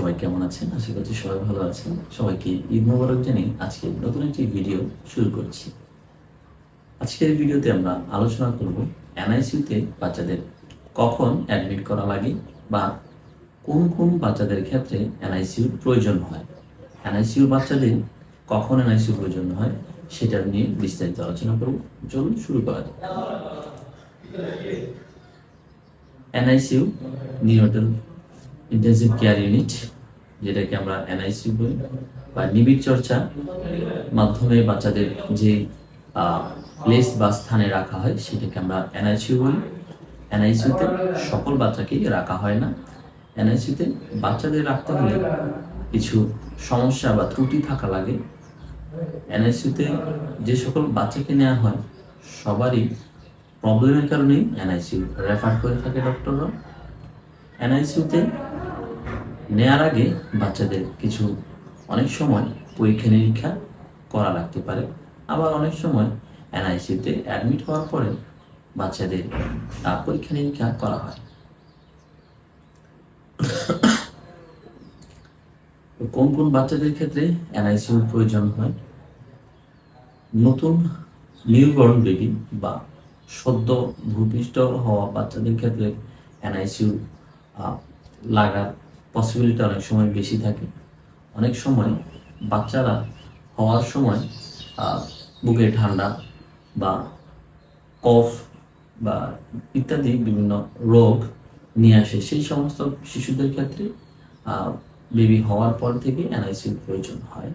সবাই কেমন আছেন? আশা করছি সবাই ভালো আছেন। সবাইকে ঈদ মোবারক জানিয়ে আজকে নতুন একটি ভিডিও শুরু করছি। আজকের ভিডিওতে আমরা আলোচনা করব এনআইসিইউতে বাচ্চাদের কখন অ্যাডমিট করা লাগে বা কোন কোন বাচ্চাদের ক্ষেত্রে এনআইসিইউর প্রয়োজন হয়। এনআইসিইউর বাচ্চাদের কখন এনআইসিইউ প্রয়োজন হয় সেটা নিয়ে বিস্তারিত আলোচনা করব। চলুন শুরু করা যাক। NICU neonatal intensive care unit, যেটাকে আমরা এনআইসিইউ বলি, বা নিবিড় চর্চা মাধ্যমে বাচ্চাদের যে প্লেস বা স্থানে রাখা হয় সেটাকে আমরা এনআইসিইউ বলি। এনআইসিইউতে সকল বাচ্চাকেই রাখা হয় না। এনআইসিইউতে বাচ্চাদের রাখতে হলে কিছু সমস্যা বা ত্রুটি থাকা লাগে। এনআইসিইউতে যে সকল বাচ্চাকে নেওয়া হয় সবারই প্রবলেমের কারণেই এনআইসিইউ রেফার করে থাকে ডক্টররা। এনআইসিইউতে নেয়ার আগে বাচ্চাদের কিছু অনেক সময় পরীক্ষা নিরীক্ষা করা লাগতে পারে, আবার অনেক সময় এনআইসিইউতে অ্যাডমিট হওয়ার পরে বাচ্চাদের পরীক্ষা নিরীক্ষা করা হয়। কোন কোন বাচ্চাদের ক্ষেত্রে এনআইসিইউর প্রয়োজন হয়? নতুন নিউবর্ন বেবি বা সদ্য ভূমিষ্ঠ হওয়া বাচ্চাদের ক্ষেত্রে এনআইসিইউ লাগার পসিবিলিটি অনেক সময় বেশি থাকে। অনেক সময় বাচ্চারা হওয়ার সময় বুকে ঠান্ডা বা কফ বা ইত্যাদি বিভিন্ন রোগ নিয়ে আসে। সেই সমস্ত শিশুদের ক্ষেত্রে বেবি হওয়ার পর থেকে এনআইসিইউর প্রয়োজন হয়।